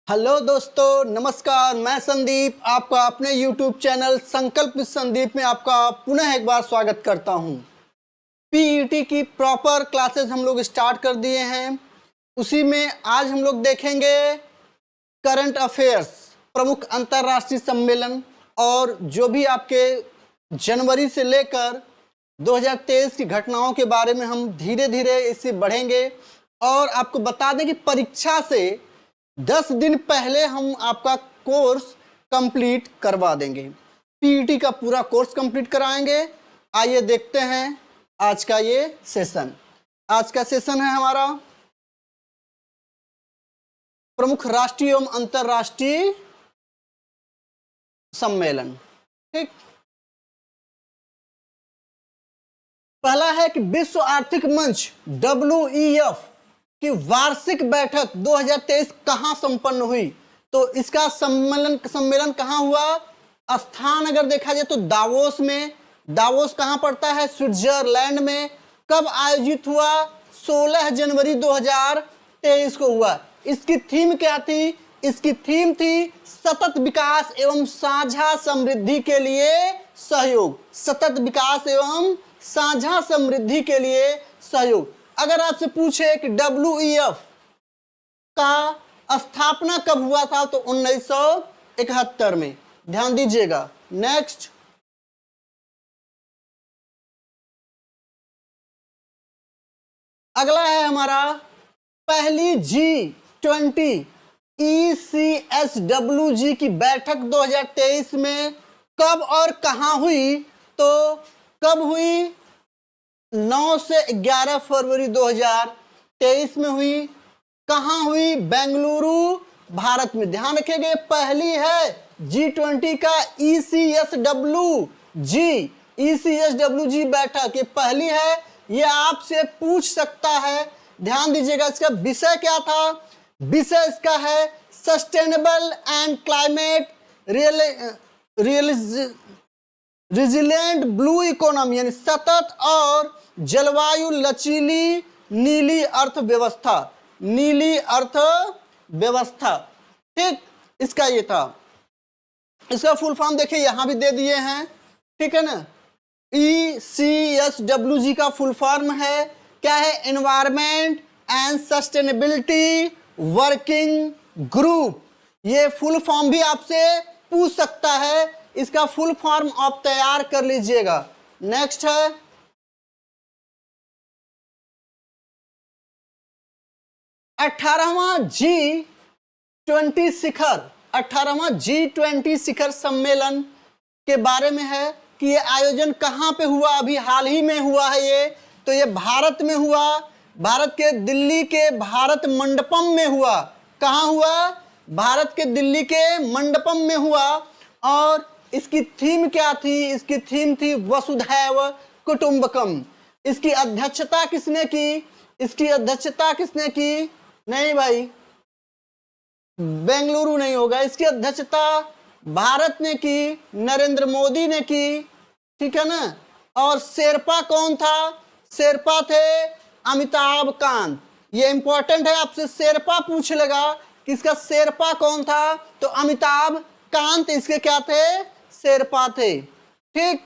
Hello दोस्तों, नमस्कार। मैं संदीप आपका अपने YouTube चैनल संकल्प विद संदीप में आपका पुनः एक बार स्वागत करता हूं। पीईटी की प्रॉपर क्लासेस हम लोग स्टार्ट कर दिए हैं। उसी में आज हम लोग देखेंगे करंट अफेयर्स, प्रमुख अंतर्राष्ट्रीय सम्मेलन और जो भी आपके जनवरी से लेकर 2023 की घटनाओं के बारे में हम धीरे धीरे इससे बढ़ेंगे। और आपको बता दें कि परीक्षा से 10 दिन पहले हम आपका कोर्स कंप्लीट करवा देंगे। पीईटी का पूरा कोर्स कंप्लीट कराएंगे। आइए देखते हैं आज का ये सेशन। आज का सेशन है हमारा प्रमुख राष्ट्रीय एवं अंतर्राष्ट्रीय सम्मेलन। ठीक, पहला है कि विश्व आर्थिक मंच WEF की वार्षिक बैठक 2023 कहां संपन्न हुई। तो इसका सम्मेलन कहां हुआ? स्थान अगर देखा जाए तो दावोस में। दावोस कहां पड़ता है? स्विट्जरलैंड में। कब आयोजित हुआ? 16 जनवरी 2023 को हुआ। इसकी थीम क्या थी? इसकी थीम थी सतत विकास एवं साझा समृद्धि के लिए सहयोग। सतत विकास एवं साझा समृद्धि के लिए सहयोग। अगर आपसे पूछे कि WEF का स्थापना कब हुआ था तो 1971 में। ध्यान दीजिएगा। नेक्स्ट, अगला है हमारा पहली G20 ECSWG की बैठक 2023 में कब और कहां हुई? तो कब हुई? 9 से 11 फरवरी 2023 में हुई। कहां हुई? बेंगलुरु, भारत में। ध्यान रखिएगा, पहली है G20 का ECSWG बैठक, ये पहली है। ये आपसे पूछ सकता है। ध्यान दीजिएगा, इसका विषय क्या था? विषय इसका है sustainable and climate resilient blue economy, यानी सतत और जलवायु लचीली नीली अर्थव्यवस्था। नीली अर्थव्यवस्था, ठीक, इसका ये था। इसका फुल फॉर्म देखिए यहां भी दे दिए हैं, ठीक है ना। ECSWG का फुल फॉर्म है क्या है? Environment and sustainability working group. ये फुल फॉर्म भी आपसे पूछ सकता है। इसका फुल फॉर्म आप तैयार कर लीजिएगा। नेक्स्ट है 18वां G20 शिखर। 18वां G20 शिखर सम्मेलन के बारे में है कि ये आयोजन कहां पे हुआ? अभी हाल ही में हुआ है ये। तो ये भारत में हुआ। भारत के दिल्ली के भारत मंडपम में हुआ। कहां हुआ? भारत के दिल्ली के मंडपम में हुआ। और इसकी थीम क्या थी? इसकी थीम थी वसुधैव कुटुंबकम। इसकी अध्यक्षता किसने की? इसकी अध्यक्षता किसने की? नहीं भाई, बेंगलुरु नहीं होगा। इसकी अध्यक्षता भारत ने की, नरेंद्र मोदी ने की, ठीक है ना। और शेरपा कौन था? शेरपा थे अमिताभ कांत। ये इंपॉर्टेंट है, आपसे शेरपा पूछ लेगा कि इसका शेरपा कौन था, तो अमिताभ कांत इसके क्या थे? शेरपा थे, ठीक।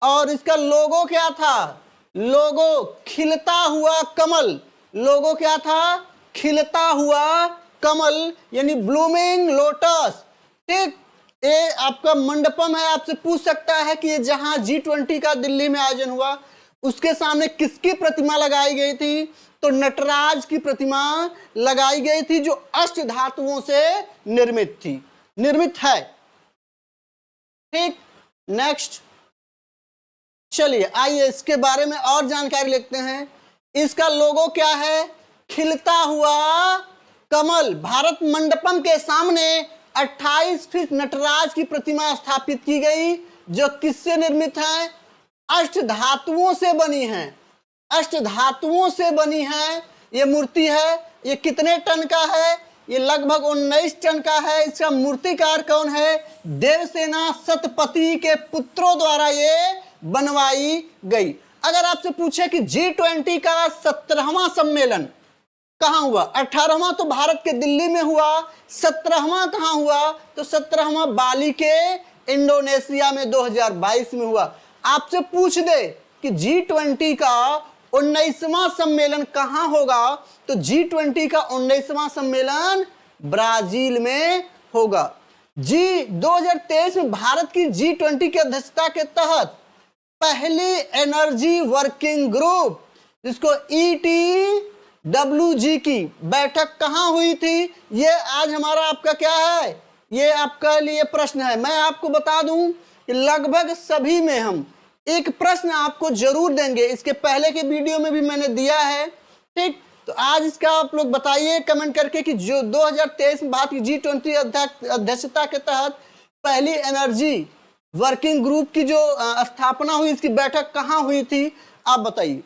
और इसका लोगो क्या था? लोगो खिलता हुआ कमल। लोगो क्या था? खिलता हुआ कमल, यानी ब्लूमिंग लोटस, ठीक। ये आपका मंडपम है। आपसे पूछ सकता है कि ये जहां G20 का दिल्ली में आयोजन हुआ उसके सामने किसकी प्रतिमा लगाई गई थी? तो नटराज की प्रतिमा लगाई गई थी, जो अष्ट धातुओं से निर्मित है, ठीक। नेक्स्ट, चलिए आइए इसके बारे में और जानकारी लेते हैं। इसका लोगो क्या है? खिलता हुआ कमल। भारत मंडपम के सामने 28 फीट नटराज की प्रतिमा स्थापित की गई, जो किससे निर्मित है? अष्ट धातुओं से बनी है। अष्ट धातुओं से बनी है ये मूर्ति है। ये कितने टन का है? ये लगभग 19 टन का है। इसका मूर्तिकार कौन है? देवसेना सतपति के पुत्रों द्वारा ये बनवाई गई। अगर आपसे पूछे कि G20 का 17वां सम्मेलन कहाँ हुआ? 18वां तो भारत के दिल्ली में हुआ। 17वां कहाँ हुआ? तो 17वां बाली के इंडोनेशिया में 2022 में हुआ। आपसे पूछ दे कि G20 का 19वां सम्मेलन कहाँ होगा, तो G20 का 19वां सम्मेलन ब्राजील में होगा। 2023 में भारत की G20 की अध्यक्षता के तहत पहली एनर्जी वर्किंग ग्रुप, जिसको ETWG की बैठक कहाँ हुई थी? ये आज हमारा आपका क्या है, ये आपका लिए प्रश्न है। मैं आपको बता दूं कि लगभग सभी में हम एक प्रश्न आपको जरूर देंगे। इसके पहले के वीडियो में भी मैंने दिया है, ठीक। तो आज इसका आप लोग बताइए कमेंट करके कि जो 2023 में भारत की G20 अध्यक्षता के तहत पहली एनर्जी वर्किंग ग्रुप की जो स्थापना हुई, इसकी बैठक कहाँ हुई थी, आप बताइए।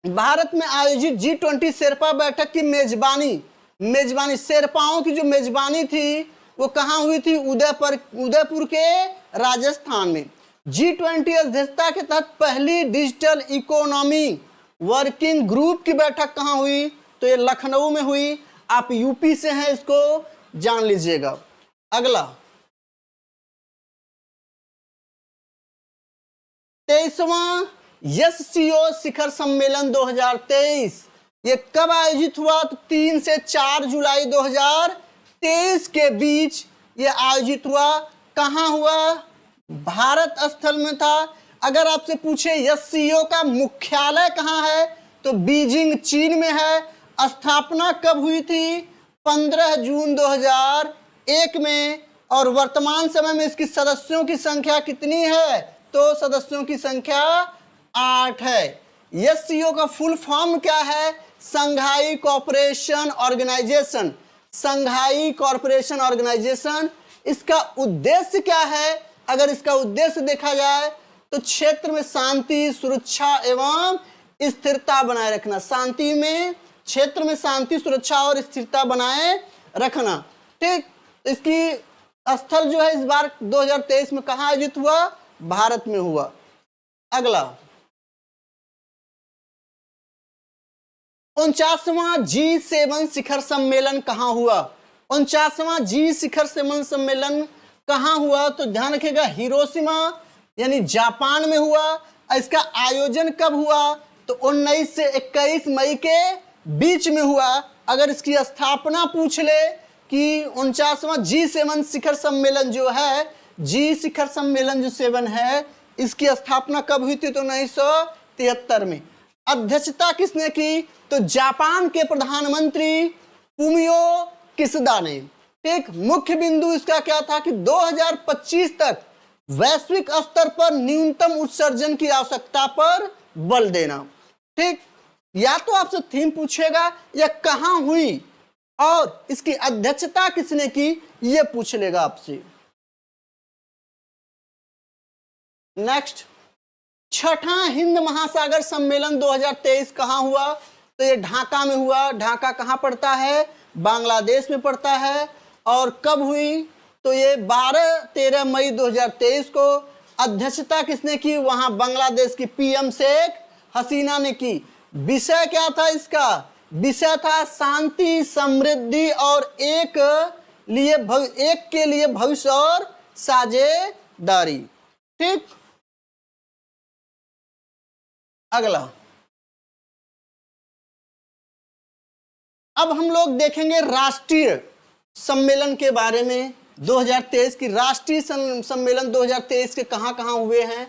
भारत में आयोजित G20 शेरपा बैठक की मेजबानी शेरपाओं की जो मेजबानी थी वो कहाँ हुई थी? उदयपुर के राजस्थान में। G20 अध्यक्षता के तहत पहली डिजिटल इकोनॉमी वर्किंग ग्रुप की बैठक कहाँ हुई? तो ये लखनऊ में हुई। आप यूपी से हैं, इसको जान लीजिएगा। अगला 23वां SCO शिखर सम्मेलन 2023, ये कब आयोजित हुआ? तो 3 से 4 जुलाई 2023 के बीच ये आयोजित हुआ। कहाँ हुआ? भारत स्थल में था। अगर आपसे पूछे SCO का मुख्यालय कहाँ है, तो बीजिंग चीन में है। स्थापना कब हुई थी? 15 जून 2001 में। और वर्तमान समय में इसकी सदस्यों की संख्या कितनी है? तो सदस्यों की संख्या 8 है। SCO का फुल फॉर्म क्या है? Shanghai Corporation Organisation. Shanghai Corporation Organisation. इसका उद्देश्य क्या है? अगर इसका उद्देश्य देखा जाए तो क्षेत्र में शांति, सुरक्षा एवं स्थिरता बनाए रखना। शांति में, क्षेत्र में शांति, सुरक्षा और स्थिरता बनाए रखना, ठीक। इसकी स्थल जो है इस बार 2023 में कहाँ आयोजित हुआ? भारत में हुआ। अगला 49वां G7 शिखर सम्मेलन कहाँ हुआ? 49वां G शिखर सम्मेलन कहाँ हुआ? तो ध्यान रखिएगा, हिरोशिमा यानी जापान में हुआ। इसका आयोजन कब हुआ? तो 19 से 21 मई के बीच में हुआ। अगर इसकी स्थापना पूछ ले कि 49वां G7 शिखर सम्मेलन जो है, G शिखर सम्मेलन जो 7 है, इसकी स्थापना कब हुई थी? तो 1973 में। अध्यक्षता किसने की? तो जापान के प्रधानमंत्री फूमियो किशिदा ने, ठीक। मुख्य बिंदु इसका क्या था कि 2025 तक वैश्विक स्तर पर न्यूनतम उत्सर्जन की आवश्यकता पर बल देना, ठीक। या तो आपसे थीम पूछेगा या कहां हुई और इसकी अध्यक्षता किसने की, यह पूछ लेगा आपसे। नेक्स्ट, छठा हिंद महासागर सम्मेलन 2023 कहां हुआ? तो ये ढाका में हुआ। ढाका कहां पड़ता है? बांग्लादेश में पड़ता है। और कब हुई? तो ये 12-13 मई 2023 को। अध्यक्षता किसने की? वहां बांग्लादेश की PM शेख हसीना ने की। विषय क्या था इसका? विषय था शांति, समृद्धि और एक के लिए भविष्य और साझेदारी, ठीक। अगला, अब हम लोग देखेंगे राष्ट्रीय सम्मेलन के बारे में। 2023 की राष्ट्रीय सम्मेलन 2023 के कहां कहां हुए हैं,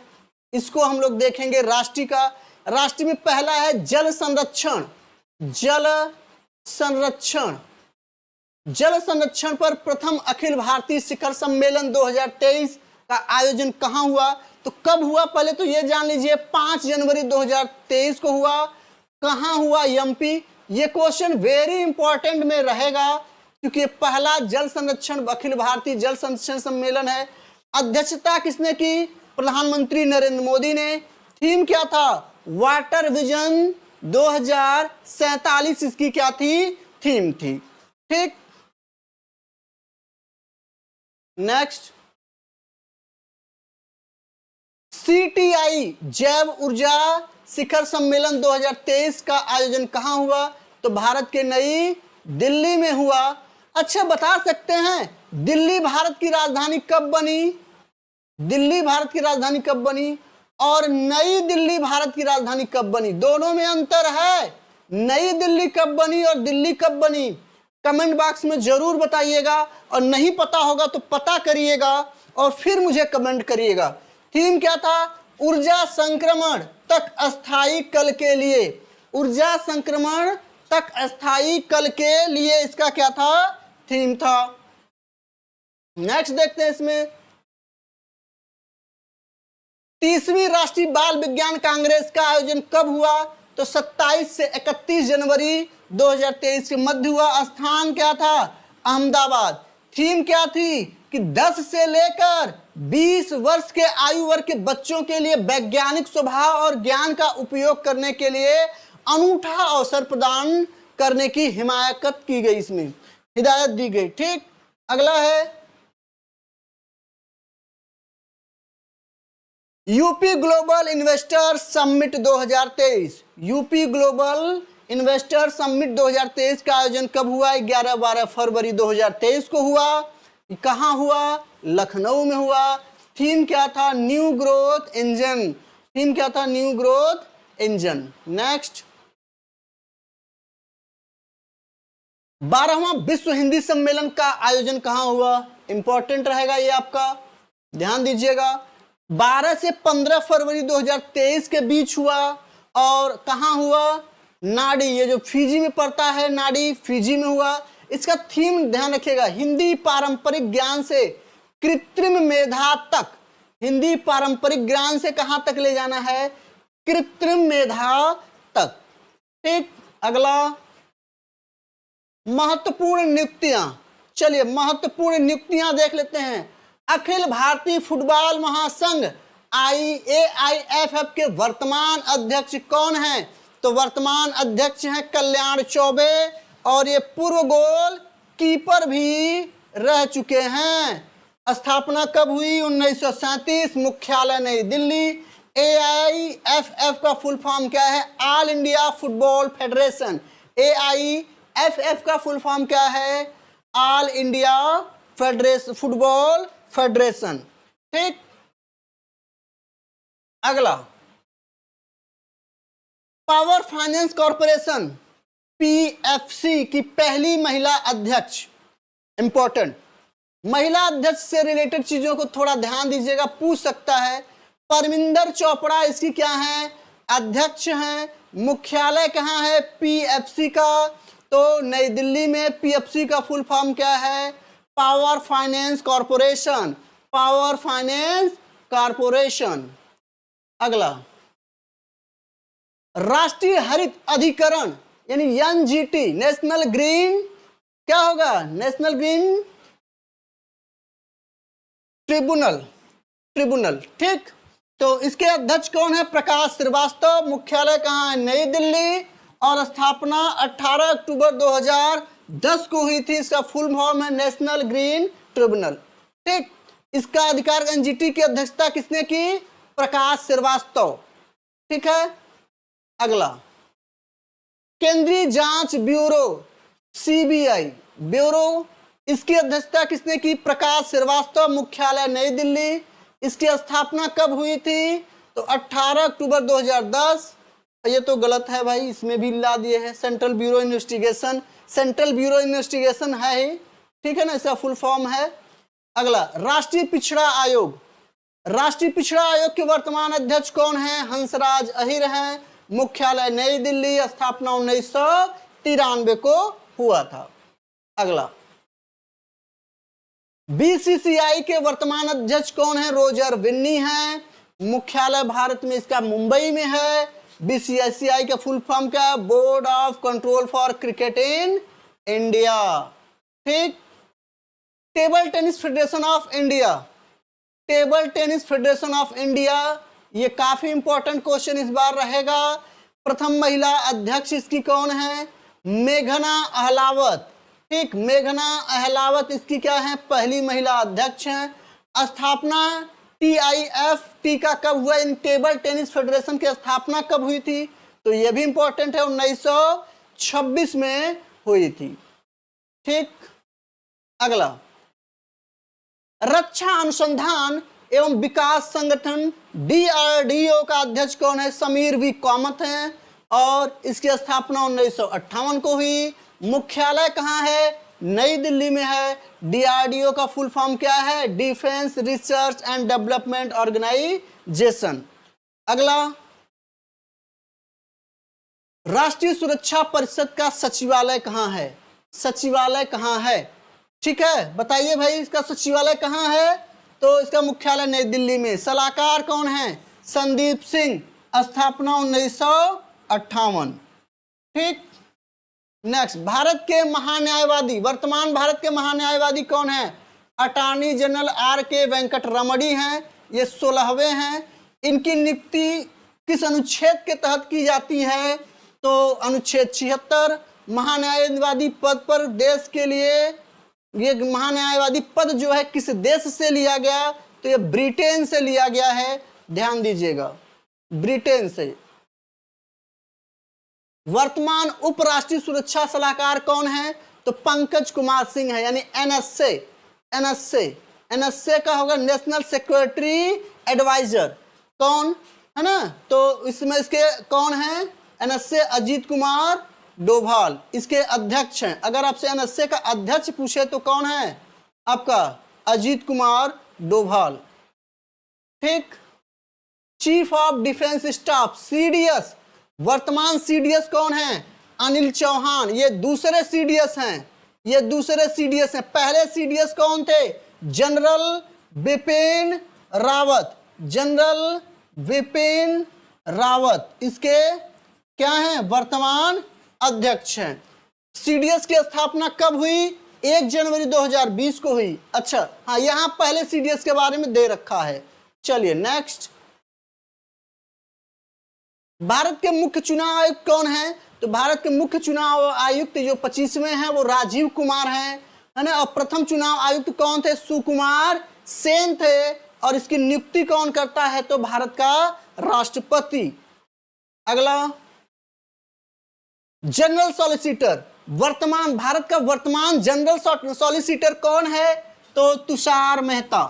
इसको हम लोग देखेंगे। राष्ट्रीय में पहला है जल संरक्षण। जल संरक्षण पर प्रथम अखिल भारतीय शिखर सम्मेलन 2023 का आयोजन कहां हुआ? तो कब हुआ पहले तो ये जान लीजिए, 5 जनवरी 2023 को हुआ। कहां हुआ? MP। ये क्वेश्चन वेरी इंपॉर्टेंट में रहेगा क्योंकि पहला जल संरक्षण अखिल भारतीय जल संरक्षण सम्मेलन है। अध्यक्षता किसने की? प्रधानमंत्री नरेंद्र मोदी ने। थीम क्या था? वाटर विजन 2047 इसकी क्या थी? थीम थी, ठीक। नेक्स्ट, CTI जैव ऊर्जा शिखर सम्मेलन 2023 का आयोजन कहां हुआ? तो भारत के नई दिल्ली में हुआ। अच्छा, बता सकते हैं दिल्ली भारत की राजधानी कब बनी? दिल्ली भारत की राजधानी कब बनी और नई दिल्ली भारत की राजधानी कब बनी? दोनों में अंतर है। नई दिल्ली कब बनी और दिल्ली कब बनी? कमेंट बॉक्स में जरूर बताइएगा, और नहीं पता होगा तो पता करिएगा और फिर मुझे कमेंट करिएगा। थीम क्या था? ऊर्जा संक्रमण तक अस्थायी कल के लिए। ऊर्जा संक्रमण तक अस्थायी कल के लिए इसका क्या था? थीम था। नेक्स्ट देखते हैं इसमें, 30वीं राष्ट्रीय बाल विज्ञान कांग्रेस का आयोजन कब हुआ? तो 27 से 31 जनवरी 2023 के मध्य हुआ। स्थान क्या था? अहमदाबाद। थीम क्या थी? कि 10 से लेकर 20 वर्ष के आयु वर्ग के बच्चों के लिए वैज्ञानिक स्वभाव और ज्ञान का उपयोग करने के लिए अनूठा अवसर प्रदान करने की हिमायत की गई, इसमें हिदायत दी गई। ठीक, अगला है UP global investor summit 2023। UP global investor summit 2023 का आयोजन कब हुआ? 11-12 फरवरी 2023 को हुआ। कहां हुआ? लखनऊ में हुआ। थीम क्या था? New growth engine. थीम क्या था? New growth engine. नेक्स्ट, 12वां विश्व हिंदी सम्मेलन का आयोजन कहां हुआ? इंपॉर्टेंट रहेगा ये आपका, ध्यान दीजिएगा। 12 से 15 फरवरी 2023 के बीच हुआ। और कहां हुआ? नाडी, ये जो फिजी में पड़ता है, नाडी फिजी में हुआ। इसका थीम ध्यान रखिएगा, हिंदी पारंपरिक ज्ञान से कृत्रिम मेधा तक। हिंदी पारंपरिक ज्ञान से कहां तक ले जाना है? कृत्रिम मेधा तक। ठीक, अगला महत्वपूर्ण नियुक्तियां। चलिए महत्वपूर्ण नियुक्तियां देख लेते हैं। अखिल भारतीय फुटबॉल महासंघ AIFF के वर्तमान अध्यक्ष कौन हैं? तो वर्तमान अध्यक्ष हैं कल्याण चौबे, और ये पूर्व गोल कीपर भी रह चुके हैं। स्थापना कब हुई? 1937। मुख्यालय नई दिल्ली। AIFF का फुल फॉर्म क्या है? All India football federation. AIFF का फुल फॉर्म क्या है? All India federation, football federation. ठीक, अगला पावर फाइनेंस कॉर्पोरेशन PFC की पहली महिला अध्यक्ष। इंपॉर्टेंट, महिला अध्यक्ष से रिलेटेड चीजों को थोड़ा ध्यान दीजिएगा, पूछ सकता है। परमिंदर चोपड़ा इसकी क्या है? अध्यक्ष हैं। मुख्यालय कहाँ है PFC का? तो नई दिल्ली में। PFC का फुल फॉर्म क्या है? Power finance corporation. Power finance corporation. अगला राष्ट्रीय हरित अधिकरण यानी NGT, नेशनल ग्रीन, क्या होगा? National green tribunal. ठीक, तो इसके अध्यक्ष कौन है? प्रकाश श्रीवास्तव। मुख्यालय कहाँ है? नई दिल्ली। और स्थापना 18 अक्टूबर 2010 को हुई थी। इसका फुल फॉर्म है नेशनल ग्रीन ट्रिब्यूनल। ठीक, इसका अधिकार NGT की अध्यक्षता किसने की? प्रकाश श्रीवास्तव। ठीक है, अगला केंद्रीय जांच ब्यूरो CBI ब्यूरो, इसकी अध्यक्षता किसने की? प्रकाश श्रीवास्तव। मुख्यालय नई दिल्ली। इसकी स्थापना कब हुई थी? तो 18 अक्टूबर 2010। ये तो गलत है भाई, इसमें भी ला दिए हैं central bureau investigation. Central bureau investigation है ही, ठीक है ना, इसका फुल फॉर्म है। अगला राष्ट्रीय पिछड़ा आयोग। राष्ट्रीय पिछड़ा आयोग के वर्तमान अध्यक्ष कौन है? हंसराज अहिर हैं। मुख्यालय नई दिल्ली। स्थापना 1993 को हुआ था। अगला BCCI के वर्तमान अध्यक्ष कौन है? रोजर विन्नी हैं। मुख्यालय भारत में इसका मुंबई में है। BCCI का फुल फॉर्म क्या है? Board of control for cricket in India. ठीक, table tennis federation of India. Table tennis federation of India, ये काफी इंपॉर्टेंट क्वेश्चन इस बार रहेगा। प्रथम महिला अध्यक्ष इसकी कौन है? मेघना अहलावत। ठीक, मेघना अहलावत इसकी क्या है? पहली महिला अध्यक्ष हैं। स्थापना TIFT का कब हुआ? इन टेबल टेनिस फेडरेशन की स्थापना कब हुई थी? तो ये भी इंपॉर्टेंट है, 1926 में हुई थी। ठीक, अगला, रक्षा अनुसंधान एवं विकास संगठन DRDO का अध्यक्ष कौन है? समीर वी कामत हैं और इसकी स्थापना 1958 को हुई। मुख्यालय कहाँ है? नई दिल्ली में है। DRDO का फुल फॉर्म क्या है? Defence Research and Development Organisation. अगला, राष्ट्रीय सुरक्षा परिषद का सचिवालय कहाँ है? सचिवालय कहाँ है? ठीक है, बताइए भाई इसका सचिवालय कहाँ है? तो इसका मुख्यालय नई दिल्ली में। सलाहकार कौन है? संदीप सिंह, स्थापना 1958। ठीक, नेक्स्ट, भारत के महान्यायवादी, वर्तमान भारत के महान्यायवादी कौन है? अटॉर्नी जनरल RK वेंकट रमणी हैं, ये 16वें हैं। इनकी नियुक्ति किस अनुच्छेद के तहत की जाती है? तो अनुच्छेद 76। महान्यायवादी पद पर देश के लिए, ये महान्यायवादी पद जो है किस देश से लिया गया? तो ये ब्रिटेन से लिया गया है, ध्यान दीजिएगा, ब्रिटेन से। वर्तमान उपराष्ट्रीय सुरक्षा सलाहकार कौन है? तो पंकज कुमार सिंह है, यानी NSA का होगा नेशनल सिक्योरिटी एडवाइजर। कौन है ना? तो इसमें इसके कौन है? NSA अजीत कुमार डोभाल इसके अध्यक्ष हैं। अगर आपसे NSA का अध्यक्ष पूछे तो कौन है आपका? अजीत कुमार डोभाल। ठीक, chief of defence staff CDS, वर्तमान CDS कौन है? अनिल चौहान, ये दूसरे CDS हैं, ये दूसरे CDS हैं। पहले CDS कौन थे? जनरल बिपिन रावत, जनरल बिपिन रावत इसके क्या हैं? वर्तमान अध्यक्ष हैं। CDS की स्थापना कब हुई? 1 जनवरी 2020 को हुई। अच्छा, हाँ, यहां पहले CDS के बारे में दे रखा है। चलिए नेक्स्ट, भारत के मुख्य चुनाव आयुक्त कौन है? तो भारत के मुख्य चुनाव आयुक्त जो 25वें हैं वो राजीव कुमार हैं, है ना। और प्रथम चुनाव आयुक्त कौन थे? सुकुमार सेन थे। और इसकी नियुक्ति कौन करता है? तो भारत का राष्ट्रपति। अगला, जनरल सॉलिसिटर, वर्तमान भारत का वर्तमान जनरल सॉलिसिटर कौन है? तो तुषार मेहता।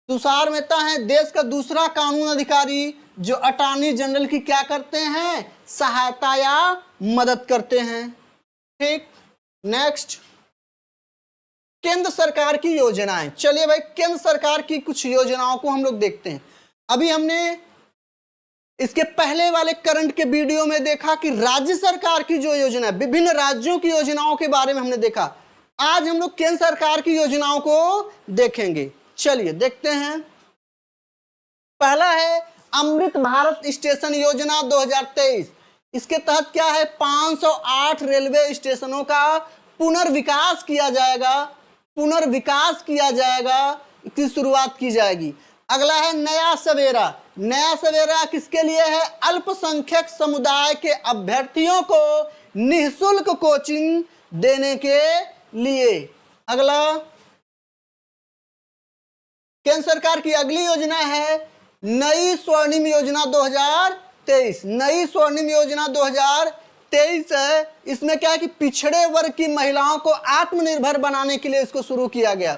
तुषार मेहता है देश का दूसरा कानून अधिकारी जो अटॉर्नी जनरल की क्या करते हैं? सहायता या मदद करते हैं। ठीक, नेक्स्ट, केंद्र सरकार की योजनाएं। चलिए भाई, केंद्र सरकार की कुछ योजनाओं को हम लोग देखते हैं। अभी हमने इसके पहले वाले करंट के वीडियो में देखा कि राज्य सरकार की जो योजना है, विभिन्न राज्यों की योजनाओं के बारे में हमने देखा। आज हम लोग केंद्र सरकार की योजनाओं को देखेंगे। चलिए देखते हैं। पहला है अमृत भारत स्टेशन योजना 2023। इसके तहत क्या है? 508 रेलवे स्टेशनों का पुनर्विकास किया जाएगा, पुनर्विकास किया जाएगा, इसकी शुरुआत की जाएगी। अगला है नया सवेरा। नया सवेरा किसके लिए है? अल्पसंख्यक समुदाय के अभ्यर्थियों को निःशुल्क कोचिंग देने के लिए। अगला, केंद्र सरकार की अगली योजना है नई स्वर्णिम योजना 2023। नई स्वर्णिम योजना 2023 है। इसमें क्या है कि पिछड़े वर्ग की महिलाओं को आत्मनिर्भर बनाने के लिए इसको शुरू किया गया।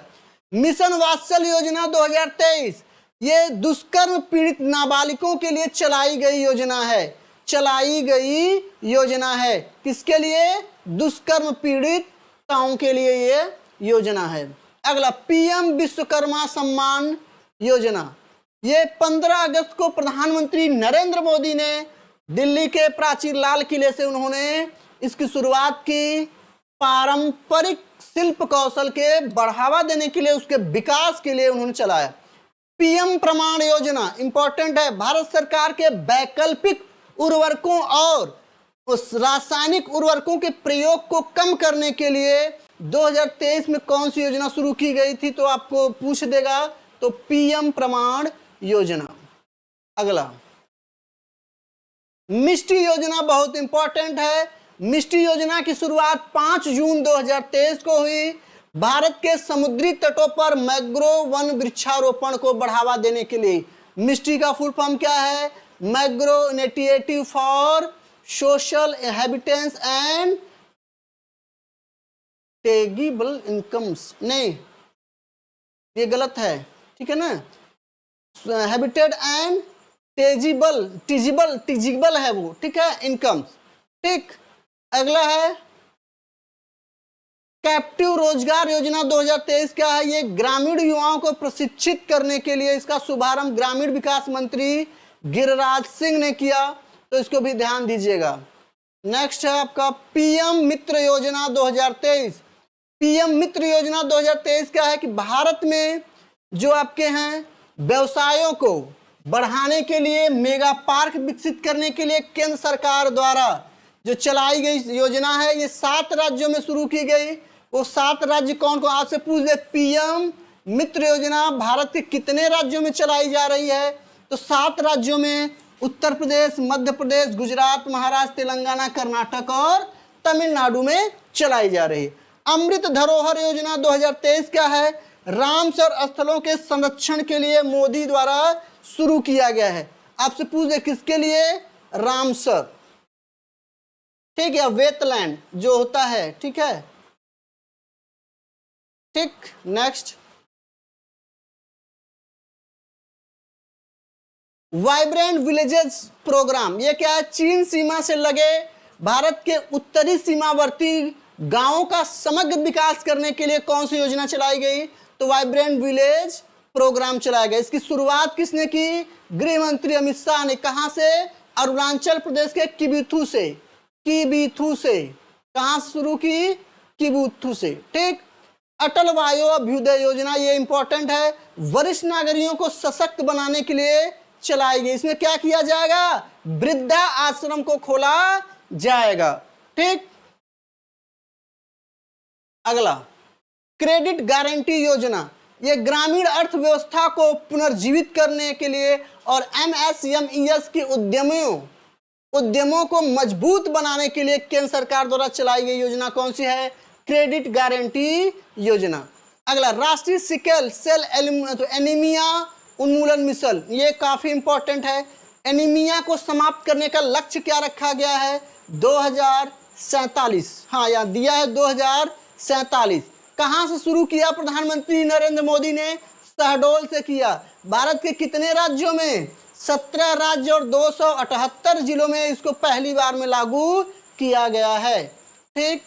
मिशन वात्सल्य योजना 2023, ये दुष्कर्म पीड़ित नाबालिगों के लिए चलाई गई योजना है। चलाई गई योजना है किसके लिए? दुष्कर्म पीड़िताओं के लिए ये योजना है। अगला, PM विश्वकर्मा सम्मान योजना। ये 15 अगस्त को प्रधानमंत्री नरेंद्र मोदी ने दिल्ली के प्राचीन लाल किले से उन्होंने इसकी शुरुआत की। पारंपरिक शिल्प कौशल के बढ़ावा देने के लिए, उसके विकास के लिए उन्होंने चलाया। PM प्रमाण योजना इंपॉर्टेंट है। भारत सरकार के वैकल्पिक उर्वरकों और उस रासायनिक उर्वरकों के प्रयोग को कम करने के लिए 2023 में कौन सी योजना शुरू की गई थी? तो आपको पूछ देगा, तो PM प्रमाण योजना। अगला, मिष्टी योजना बहुत इंपॉर्टेंट है। मिष्टी योजना की शुरुआत 5 जून 2023 को हुई। भारत के समुद्री तटों पर मैंग्रोव वन वृक्षारोपण को बढ़ावा देने के लिए। मिष्टी का फुल फॉर्म क्या है? Mangrove initiative for social habitats and tangible incomes, नहीं ये गलत है, ठीक है ना, हैबिटेड एंड टिजिबल है वो, ठीक है, इनकम्स। ठीक, अगला है कैप्टिव रोजगार योजना 2023 क्या है? ये ग्रामीण युवाओं को प्रशिक्षित करने के लिए इसका शुभारंभ ग्रामीण विकास मंत्री गिरिराज सिंह ने किया, तो इसको भी ध्यान दीजिएगा। नेक्स्ट है आपका पीएम मित्र योजना 2023। पीएम मित्र योजना 2023 क्या है कि भारत में जो आपके हैं व्यवसायों को बढ़ाने के लिए, मेगा पार्क विकसित करने के लिए केंद्र सरकार द्वारा जो चलाई गई योजना है, ये 7 राज्यों में शुरू की गई। वो 7 राज्य कौन कौन, आपसे पूछ दे पीएम मित्र योजना भारत के कितने राज्यों में चलाई जा रही है? तो 7 राज्यों में, उत्तर प्रदेश, मध्य प्रदेश, गुजरात, महाराष्ट्र, तेलंगाना, कर्नाटक और तमिलनाडु में चलाई जा रही है। अमृत धरोहर योजना 2023 क्या है? रामसर स्थलों के संरक्षण के लिए मोदी द्वारा शुरू किया गया है। आपसे पूछ दे किसके लिए? रामसर, ठीक है, वेटलैंड जो होता है, ठीक है, ठीक। नेक्स्ट वाइब्रेंट विलेजेस प्रोग्राम, ये क्या है? चीन सीमा से लगे भारत के उत्तरी सीमावर्ती गांवों का समग्र विकास करने के लिए कौन सी योजना चलाई गई? तो वाइब्रेंट विलेज प्रोग्राम चलाया गया। इसकी शुरुआत किसने की? गृह मंत्री अमित शाह ने। कहां से? अरुणाचल प्रदेश के किबिथु से। किबिथु से कहां से शुरू की? किबिथु से, ठीक। अटल वायु अभ्युदय योजना, ये इंपॉर्टेंट है, वरिष्ठ नागरिकों को सशक्त बनाने के लिए चलाई गई। इसमें क्या किया जाएगा? वृद्धा आश्रम को खोला जाएगा, ठीक। अगला क्रेडिट गारंटी योजना, ये ग्रामीण अर्थव्यवस्था को पुनर्जीवित करने के लिए और एमएसएमईएस के उद्यमों को मजबूत बनाने के लिए केंद्र सरकार द्वारा चलाई गई योजना कौन सी है? क्रेडिट गारंटी योजना। अगला राष्ट्रीय सिकल सेल एनीमिया उन्मूलन मिशन, ये काफी इंपॉर्टेंट है। एनीमिया को समाप्त करने का लक्ष्य क्या रखा गया है? 2047, हाँ यहाँ दिया है 2047। कहां से शुरू किया प्रधानमंत्री नरेंद्र मोदी ने? शहडोल से किया। भारत के कितने राज्यों में? 17 राज्य और 278 जिलों में इसको पहली बार में लागू किया गया है, ठीक।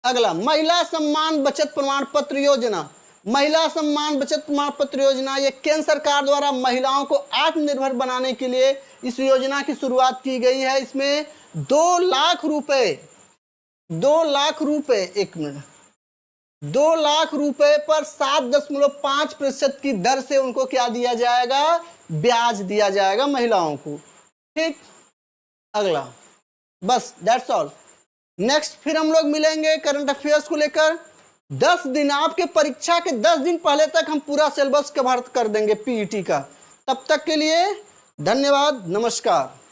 अगला महिला सम्मान बचत प्रमाण पत्र योजना। महिला सम्मान बचत प्रमाण पत्र योजना, ये केंद्र सरकार द्वारा महिलाओं को आत्मनिर्भर बनाने के लिए इस योजना की शुरुआत की गई है। इसमें 2 लाख रुपए, एक मिनट, 2 लाख रुपए पर 7.5% की दर से उनको क्या दिया जाएगा? ब्याज दिया जाएगा महिलाओं को, ठीक। अगला बस दैट्स ऑल। नेक्स्ट फिर हम लोग मिलेंगे करंट अफेयर्स को लेकर। 10 दिन, आपके परीक्षा के 10 दिन पहले तक हम पूरा सिलेबस कवर कर देंगे पीईटी का। तब तक के लिए धन्यवाद, नमस्कार।